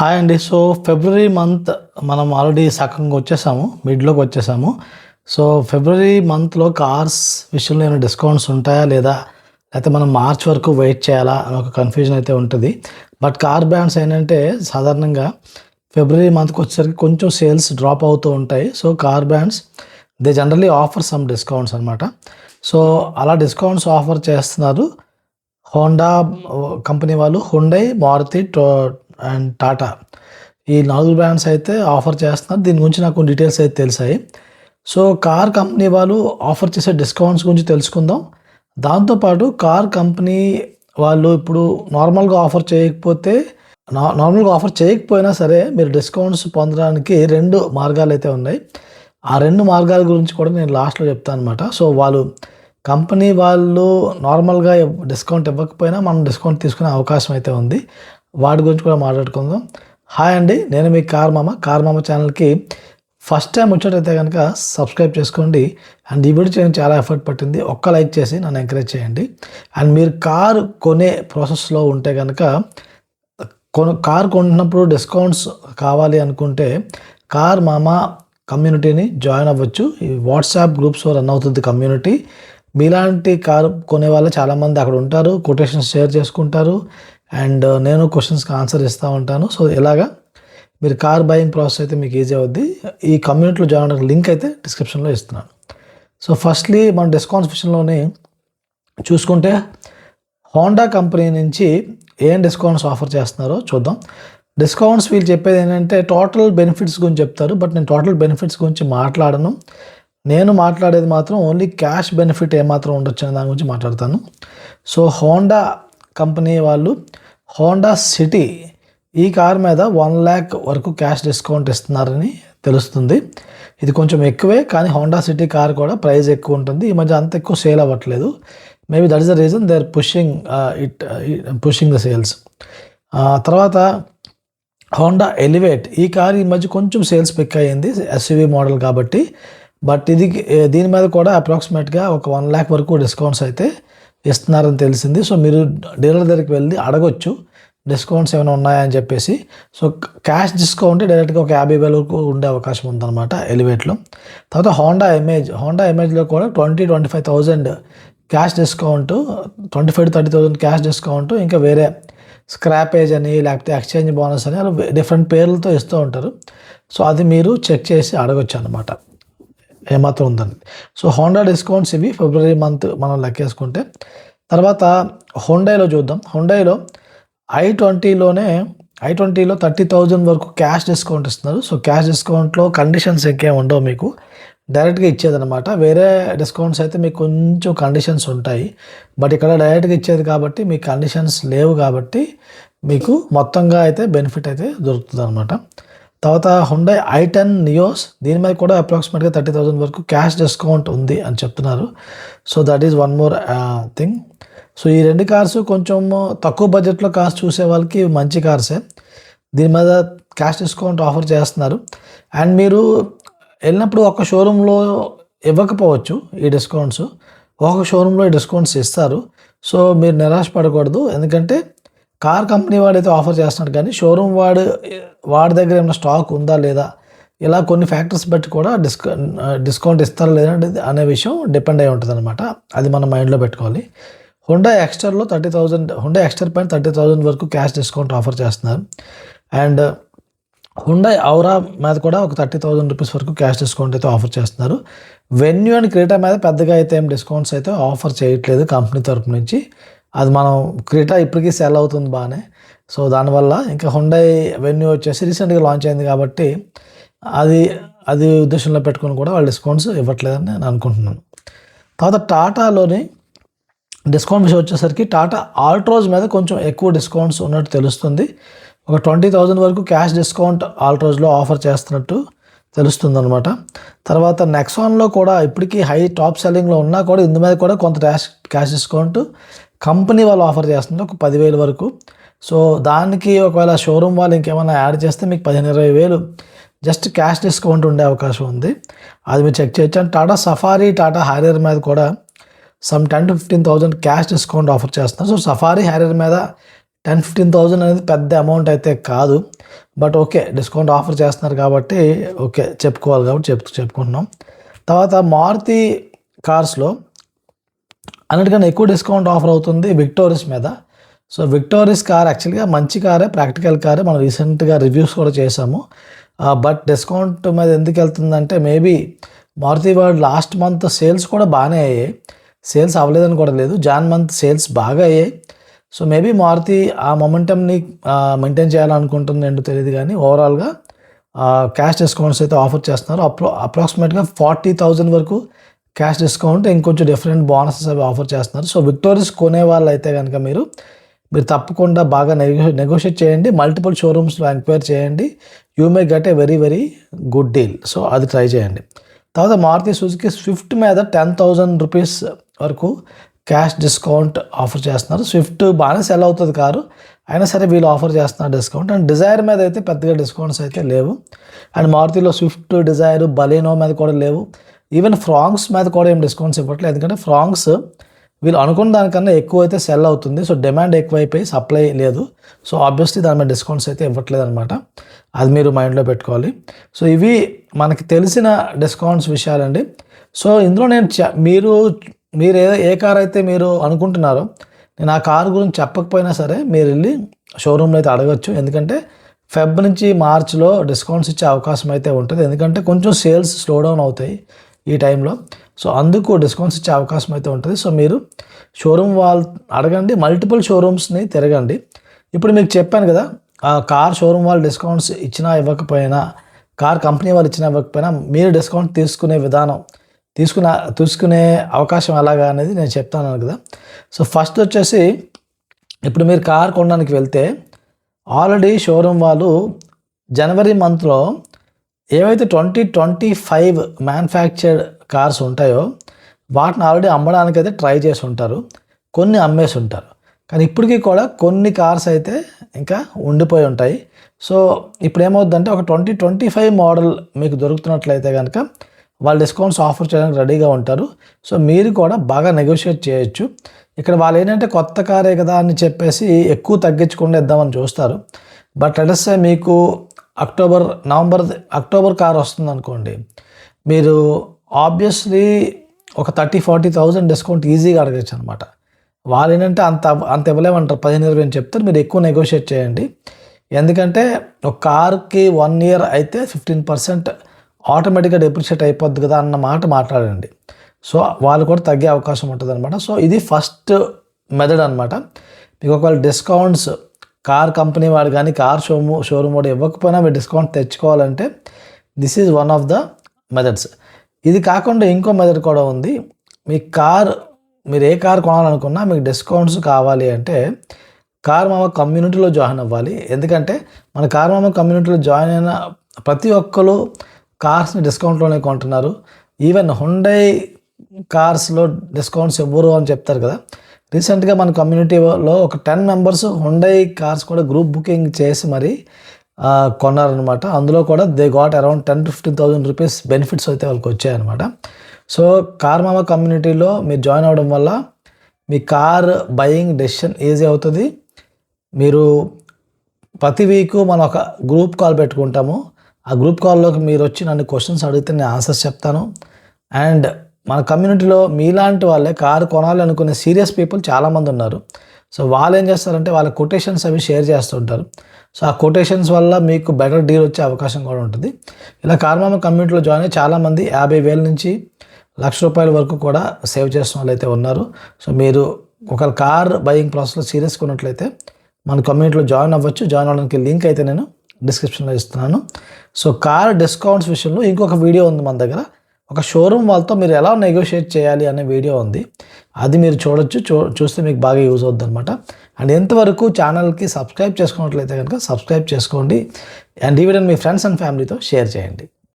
Hi అండి. So February month మనం already సగంగా వచ్చేసాము, మిడ్లోకి వచ్చేసాము. సో ఫిబ్రవరి మంత్లో కార్స్ విషయంలో ఏమైనా డిస్కౌంట్స్ ఉంటాయా లేదా, లేకపోతే మనం మార్చ్ వరకు వెయిట్ చేయాలా అని ఒక కన్ఫ్యూజన్ అయితే ఉంటుంది. బట్ కార్ బ్రాండ్స్ ఏంటంటే సాధారణంగా ఫిబ్రవరి మంత్కి వచ్చేసరికి కొంచెం సేల్స్ డ్రాప్ అవుతూ ఉంటాయి. So car brands they generally offer some discounts అనమాట. సో అలా డిస్కౌంట్స్ ఆఫర్ చేస్తున్నారు హోండా కంపెనీ వాళ్ళు. హుండై, మారుతి అండ్ టాటా, ఈ 4 బ్రాండ్స్ అయితే ఆఫర్ చేస్తున్నారు. దీని గురించి నాకు డీటెయిల్స్ అయితే తెలిసాయి. సో కార్ కంపెనీ వాళ్ళు ఆఫర్ చేసే డిస్కౌంట్స్ గురించి తెలుసుకుందాం. దాంతోపాటు కార్ కంపెనీ వాళ్ళు ఇప్పుడు నార్మల్గా ఆఫర్ చేయకపోయినా సరే మీరు డిస్కౌంట్స్ పొందడానికి 2 మార్గాలు అయితే ఉన్నాయి. ఆ 2 మార్గాల గురించి కూడా నేను లాస్ట్లో చెప్తాను అనమాట. సో కంపెనీ వాళ్ళు నార్మల్గా డిస్కౌంట్ ఇవ్వకపోయినా మనం డిస్కౌంట్ తీసుకునే అవకాశం అయితే ఉంది. వాటి గురించి కూడా మాట్లాడుకుందాం. హాయ్ అండి, నేను మీ కార్ మామ ఛానల్కి ఫస్ట్ టైం వచ్చినట్టయితే కనుక సబ్స్క్రైబ్ చేసుకోండి. అండ్ ఈ వీడియో చేయడానికి చాలా ఎఫర్ట్ పట్టింది. ఒక్క లైక్ చేసి నన్ను ఎంకరేజ్ చేయండి. అండ్ మీరు కార్ కొనే ప్రాసెస్లో ఉంటే కనుక కార్ కొంటున్నప్పుడు డిస్కౌంట్స్ కావాలి అనుకుంటే కార్ మామ కమ్యూనిటీని జాయిన్ అవ్వచ్చు. ఈ వాట్సాప్ గ్రూప్స్లో రన్ అవుతుంది కమ్యూనిటీ. మీలాంటి కారు కొనే వాళ్ళు చాలామంది అక్కడ ఉంటారు, కొటేషన్స్ షేర్ చేసుకుంటారు. అండ్ నేను క్వశ్చన్స్కి ఆన్సర్ ఇస్తూ ఉంటాను. సో ఇలాగా మీరు కార్ బయింగ్ ప్రాసెస్ అయితే మీకు ఈజీ అవుద్ది. ఈ కమ్యూనిటీలో జాయిన్ అవ్వడానికి లింక్ అయితే డిస్క్రిప్షన్లో ఇస్తున్నాను. సో ఫస్ట్లీ మన డిస్కౌంట్స్ విషయంలోనే చూసుకుంటే హోండా కంపెనీ నుంచి ఏం డిస్కౌంట్స్ ఆఫర్ చేస్తున్నారో చూద్దాం. డిస్కౌంట్స్ వీళ్ళు చెప్పేది ఏంటంటే టోటల్ బెనిఫిట్స్ గురించి చెప్తారు. బట్ నేను టోటల్ బెనిఫిట్స్ గురించి మాట్లాడను. నేను మాట్లాడేది మాత్రం ఓన్లీ క్యాష్ బెనిఫిట్ ఏమాత్రం ఉండొచ్చు అనే దాని గురించి మాట్లాడతాను. సో హోండా కంపెనీ వాళ్ళు హోండా సిటీ ఈ కార్ మీద 1 lakh వరకు క్యాష్ డిస్కౌంట్ ఇస్తున్నారని తెలుస్తుంది. ఇది కొంచెం ఎక్కువే, కానీ హోండా సిటీ కార్ కూడా ప్రైస్ ఎక్కువ ఉంటుంది. ఈ మధ్య అంత ఎక్కువ సేల్ అవ్వట్లేదు. Maybe that is the reason they are pushing the sales. తర్వాత హోండా ఎలివేట్ ఈ కార్ ఈ మధ్య కొంచెం సేల్స్ పిక్ అయ్యింది, ఎస్యూవీ మోడల్ కాబట్టి. బట్ దీని మీద కూడా అప్రాక్సిమేట్గా ఒక 1 lakh వరకు డిస్కౌంట్స్ అయితే ఇస్తున్నారని తెలిసింది. సో మీరు డీలర్ దగ్గరికి వెళ్ళి అడగొచ్చు డిస్కౌంట్స్ ఏమైనా ఉన్నాయని చెప్పేసి. సో క్యాష్ డిస్కౌంట్ డైరెక్ట్గా ఒక 50,000 వరకు ఉండే అవకాశం ఉందన్నమాట ఎలివేట్లో. తర్వాత హోండా ఇమేజ్లో కూడా 20,000-25,000 క్యాష్ డిస్కౌంట్, 25,000-30,000 క్యాష్ డిస్కౌంట్, ఇంకా వేరే స్క్రాపేజ్ అని లేకపోతే ఎక్స్చేంజ్ బోనస్ అని అలా డిఫరెంట్ పేర్లతో ఇస్తూ ఉంటారు. సో అది మీరు చెక్ చేసి అడగొచ్చు అనమాట ఏమాత్రం ఉందని. సో హోండా డిస్కౌంట్స్ ఇవి ఫిబ్రవరి మంత్ మనం లెక్కేసుకుంటే. తర్వాత హుండైలో చూద్దాం. హుండైలో i20లో 30,000 వరకు క్యాష్ డిస్కౌంట్ ఇస్తున్నారు. సో క్యాష్ డిస్కౌంట్లో కండిషన్స్ ఇంకేం ఉండవు, మీకు డైరెక్ట్గా ఇచ్చేదనమాట. వేరే డిస్కౌంట్స్ అయితే మీకు కొంచెం కండిషన్స్ ఉంటాయి. బట్ ఇక్కడ డైరెక్ట్గా ఇచ్చేది కాబట్టి మీకు కండిషన్స్ లేవు, కాబట్టి మీకు మొత్తంగా అయితే బెనిఫిట్ అయితే దొరుకుతుంది అనమాట. తర్వాత హుండై i10 నియోస్ దీని మీద కూడా అప్రాక్సిమేట్గా 30,000 వరకు క్యాష్ డిస్కౌంట్ ఉంది అని చెప్తున్నారు. So that is one more thing. So ఈ 2 కార్స్ కొంచెం తక్కువ బడ్జెట్లో కార్స్ చూసే వాళ్ళకి మంచి కార్సే. దీని మీద క్యాష్ డిస్కౌంట్ ఆఫర్ చేస్తున్నారు. అండ్ మీరు వెళ్ళినప్పుడు ఒక షోరూంలో ఇవ్వకపోవచ్చు ఈ డిస్కౌంట్స్, ఒక షోరూంలో ఈ డిస్కౌంట్స్ ఇస్తారు. సో మీరు నిరాశపడకూడదు, ఎందుకంటే కార్ కంపెనీ వాడైతే ఆఫర్ చేస్తున్నాడు, కానీ షోరూమ్ వాడి దగ్గర ఏమైనా స్టాక్ ఉందా లేదా, ఇలా కొన్ని ఫ్యాక్టర్స్ బట్టి కూడా డిస్కౌంట్ ఇస్తారా లేదా అనే విషయం డిపెండ్ అయి ఉంటుంది అనమాట. అది మనం మైండ్లో పెట్టుకోవాలి. హుండా ఎక్స్టర్లో 30,000, హుండా ఎక్స్టర్ పైన 30,000 వరకు క్యాష్ డిస్కౌంట్ ఆఫర్ చేస్తున్నారు. అండ్ హుండై ఔరా మీద కూడా ఒక 30,000 రూపీస్ వరకు క్యాష్ డిస్కౌంట్ అయితే ఆఫర్ చేస్తున్నారు. వెన్యూ అండ్ క్రెటా మీద పెద్దగా అయితే ఏం డిస్కౌంట్స్ అయితే ఆఫర్ చేయట్లేదు కంపెనీ తరపు నుంచి. అది మనం క్రెటా ఇప్పటికీ సెల్ అవుతుంది బాగానే. సో దానివల్ల ఇంకా హుండై వెన్యూ వచ్చేసి రీసెంట్గా లాంచ్ అయింది కాబట్టి అది ఉద్దేశంలో పెట్టుకుని కూడా వాళ్ళు డిస్కౌంట్స్ ఇవ్వట్లేదని నేను అనుకుంటున్నాను. తర్వాత టాటాలోని డిస్కౌంట్ విషయం వచ్చేసరికి టాటా ఆల్ట్రోజ్ మీద కొంచెం ఎక్కువ డిస్కౌంట్స్ ఉన్నట్టు తెలుస్తుంది. ఒక 20,000 వరకు క్యాష్ డిస్కౌంట్ ఆల్ట్రోజ్లో ఆఫర్ చేస్తున్నట్టు తెలుస్తుంది అనమాట. తర్వాత నెక్సాన్లో కూడా ఇప్పటికీ హై టాప్ సెల్లింగ్లో ఉన్నా కూడా ఇందు మీద కూడా కొంత క్యాష్ డిస్కౌంట్ కంపెనీ వాళ్ళు ఆఫర్ చేస్తున్నారు, ఒక 10,000 వరకు. సో దానికి ఒకవేళ షోరూమ్ వాళ్ళు ఇంకేమైనా యాడ్ చేస్తే మీకు 15,000-20,000 జస్ట్ క్యాష్ డిస్కౌంట్ ఉండే అవకాశం ఉంది. అది మీరు చెక్ చేయొచ్చు. And Tata safari, Tata Harrier మీద కూడా సమ్ 10,000-15,000 క్యాష్ డిస్కౌంట్ ఆఫర్ చేస్తున్నారు. సో సఫారీ హ్యారియర్ మీద 10,000-15,000 అనేది పెద్ద అమౌంట్ అయితే కాదు. బట్ ఓకే, డిస్కౌంట్ ఆఫర్ చేస్తున్నారు కాబట్టి ఓకే చెప్పుకోవాలి కాబట్టి చెప్పుకుంటున్నాం. తర్వాత మారుతి కార్స్లో అన్నిటికన్నా ఎక్కువ డిస్కౌంట్ ఆఫర్ అవుతుంది విక్టోరియస్ మీద. సో విక్టోరియస్ కార్ యాక్చువల్గా మంచి కారే, ప్రాక్టికల్ కారే, మనం రీసెంట్గా రివ్యూస్ కూడా చేసాము. బట్ డిస్కౌంట్ మీద ఎందుకు వెళ్తుందంటే maybe Maruti world last month sales కూడా బాగానే అయ్యాయి. సేల్స్ అవ్వలేదని కూడా లేదు, జాన్ మంత్ సేల్స్ బాగా అయ్యాయి. సో మేబీ మారుతి ఆ మొమెంటమ్ని మెయింటైన్ చేయాలనుకుంటుంది ఏంటో తెలియదు, కానీ ఓవరాల్గా క్యాష్ డిస్కౌంట్స్ అయితే ఆఫర్ చేస్తున్నారు. అప్రాక్సిమేట్గా 40,000 వరకు క్యాష్ డిస్కౌంట్, ఇంకొంచెం డిఫరెంట్ బోనసెస్ అవి ఆఫర్ చేస్తున్నారు. సో విక్టోరియస్ కొనే వాళ్ళు అయితే కనుక మీరు తప్పకుండా బాగా నెగోషియేట్ చేయండి, మల్టిపుల్ షోరూమ్స్లో ఎంక్వైరీ చేయండి. You may get a very very good deal. So అది ట్రై చేయండి. తర్వాత మారుతి సుజుకి స్విఫ్ట్ మీద 10,000 రూపీస్ వరకు క్యాష్ డిస్కౌంట్ ఆఫర్ చేస్తున్నారు. స్విఫ్ట్ బాగానే సెల్ అవుతుంది కారు, అయినా సరే వీళ్ళు ఆఫర్ చేస్తున్నారు డిస్కౌంట్. అండ్ డిజైర్ మీద అయితే పెద్దగా డిస్కౌంట్స్ అయితే లేవు. అండ్ మారుతిలో స్విఫ్ట్, డిజైర్, బలేనో మీద కూడా లేవు. ఈవెన్ ఫ్రాంక్స్ మీద కూడా ఏం డిస్కౌంట్స్ ఇవ్వట్లేదు, ఎందుకంటే ఫ్రాంక్స్ వీళ్ళు అనుకున్న దానికన్నా ఎక్కువ అయితే సెల్ అవుతుంది. సో డిమాండ్ ఎక్కువైపోయి సప్లై లేదు. సో ఆబ్వియస్లీ దాని మీద డిస్కౌంట్స్ అయితే ఇవ్వట్లేదు అనమాట. అది మీరు మైండ్లో పెట్టుకోవాలి. సో ఇవి మనకి తెలిసిన డిస్కౌంట్స్ విషయాలండి. సో ఇందులో నేను మీరు ఏ కార్ అయితే మీరు అనుకుంటున్నారో, నేను ఆ కారు గురించి చెప్పకపోయినా సరే మీరు వెళ్ళి షోరూమ్లో అయితే అడగచ్చు. ఎందుకంటే ఫెబ్ నుంచి మార్చ్లో డిస్కౌంట్స్ ఇచ్చే అవకాశం అయితే ఉంటుంది, ఎందుకంటే కొంచెం సేల్స్ స్లో డౌన్ అవుతాయి ఈ టైంలో. సో అందుకు డిస్కౌంట్స్ ఇచ్చే అవకాశం అయితే ఉంటుంది. సో మీరు షోరూమ్ వాళ్ళు అడగండి, మల్టిపుల్ షోరూమ్స్ని తిరగండి. ఇప్పుడు మీకు చెప్పాను కదా, ఆ కార్ షోరూమ్ వాళ్ళు డిస్కౌంట్స్ ఇచ్చినా ఇవ్వకపోయినా, కార్ కంపెనీ వాళ్ళు ఇచ్చినా ఇవ్వకపోయినా మీరు డిస్కౌంట్ తీసుకునే విధానం, తీసుకునే అవకాశం ఎలాగా అనేది నేను చెప్తాను కదా. సో ఫస్ట్ వచ్చేసి, ఇప్పుడు మీరు కార్ కొనడానికి వెళ్తే ఆల్రెడీ షోరూమ్ వాళ్ళు జనవరి మంత్లో ఏవైతే 2025 మ్యానుఫ్యాక్చర్డ్ కార్స్ ఉంటాయో వాటిని ఆల్రెడీ అమ్మడానికి అయితే ట్రై చేసి ఉంటారు, కొన్ని అమ్మేసి ఉంటారు. కానీ ఇప్పటికీ కూడా కొన్ని కార్స్ అయితే ఇంకా ఉండిపోయి ఉంటాయి. సో ఇప్పుడు ఏమవుతుందంటే ఒక 2025 మోడల్ మీకు దొరుకుతున్నట్లయితే కనుక వాళ్ళు డిస్కౌంట్స్ ఆఫర్ చేయడానికి రెడీగా ఉంటారు. సో మీరు కూడా బాగా నెగోషియేట్ చేయొచ్చు. ఇక్కడ వాళ్ళు ఏంటంటే కొత్త కారే కదా అని చెప్పేసి ఎక్కువ తగ్గించకుండా ఇద్దామని చూస్తారు. బట్ లెట్స్ మీకు అక్టోబర్ కార్ వస్తుంది అనుకోండి, మీరు ఆబ్వియస్లీ ఒక 30,000-40,000 డిస్కౌంట్ ఈజీగా అడగచ్చు అనమాట. వాళ్ళు ఏంటంటే అంత ఇవ్వలేమంటారు, 15,000 అని చెప్తారు. మీరు ఎక్కువ నెగోషియేట్ చేయండి, ఎందుకంటే ఒక కార్కి 1 year అయితే 15% ఆటోమేటిక్గా డెప్రిషియేట్ అయిపోద్ది కదా అన్న మాట మాట్లాడండి. సో వాళ్ళు కూడా తగ్గే అవకాశం ఉంటుంది అనమాట. సో ఇది ఫస్ట్ మెథడ్ అనమాట. మీకు ఒకవేళ డిస్కౌంట్స్ కార్ కంపెనీ వాడు కానీ కార్ షోరూమ్ వాడు ఇవ్వకపోయినా మీరు డిస్కౌంట్ తెచ్చుకోవాలంటే this is one of the methods. ఇది కాకుండా ఇంకో మెథడ్ కూడా ఉంది. మీరు ఏ కార్ కొనాలనుకున్నా మీకు డిస్కౌంట్స్ కావాలి అంటే కార్ మామ కమ్యూనిటీలో జాయిన్ అవ్వాలి. ఎందుకంటే మన కార్ మామ కమ్యూనిటీలో జాయిన్ అయిన ప్రతి ఒక్కరు కార్స్ని డిస్కౌంట్లోనే కొంటున్నారు. ఈవెన్ హుండై కార్స్లో డిస్కౌంట్స్ ఇవ్వరు అని చెప్తారు కదా. రీసెంట్గా మన కమ్యూనిటీలో ఒక 10 members హుండై కార్స్ కూడా గ్రూప్ బుకింగ్ చేసి మరి కొన్నారనమాట. అందులో కూడా they got around 10,000-15,000 rupees benefits అయితే వాళ్ళకి వచ్చాయన్నమాట. సో కార్ మామ కమ్యూనిటీలో మీరు జాయిన్ అవ్వడం వల్ల మీ కార్ బయింగ్ డెసిషన్ ఈజీ అవుతుంది. మీరు ప్రతి వీక్ మనం ఒక గ్రూప్ కాల్ పెట్టుకుంటాము. ఆ గ్రూప్ కాల్లోకి మీరు వచ్చి నన్ను క్వశ్చన్స్ అడిగితే నేను ఆన్సర్స్ చెప్తాను. అండ్ మన కమ్యూనిటీలో మీలాంటి వాళ్ళే కారు కొనాలి అనుకునే సీరియస్ పీపుల్ చాలామంది ఉన్నారు. సో వాళ్ళు ఏం చేస్తారంటే వాళ్ళ కొటేషన్స్ అవి షేర్ చేస్తుంటారు. సో ఆ కొటేషన్స్ వల్ల మీకు బెటర్ డీల్ వచ్చే అవకాశం కూడా ఉంటుంది. ఇలా కార్ మామ కమ్యూనిటీలో జాయిన్ అయ్యి చాలామంది 50,000 నుంచి ₹1,00,000 వరకు కూడా సేవ్ చేసిన వాళ్ళు అయితే ఉన్నారు. సో మీరు ఒక కార్ బయింగ్ ప్రాసెస్లో సీరియస్గా ఉన్నట్లయితే మన కమ్యూనిటీలో జాయిన్ అవ్వచ్చు. జాయిన్ అవ్వడానికి లింక్ అయితే నేను డిస్క్రిప్షన్లో ఇస్తున్నాను. సో కార్ డిస్కౌంట్స్ విషయంలో ఇంకొక వీడియో ఉంది మన దగ్గర. ఒక షోరూమ్ వాళ్ళతో మీరు ఎలా నెగోషియేట్ చేయాలి అనే వీడియో ఉంది, అది మీరు చూడొచ్చు. చూస్తే మీకు బాగా యూజ్ అవుతుంది అనమాట. అండ్ ఎంతవరకు ఛానల్కి సబ్స్క్రైబ్ చేసుకున్నట్లయితే కనుక సబ్స్క్రైబ్ చేసుకోండి. అండ్ ఈ వీడియోని మీ ఫ్రెండ్స్ అండ్ ఫ్యామిలీతో షేర్ చేయండి.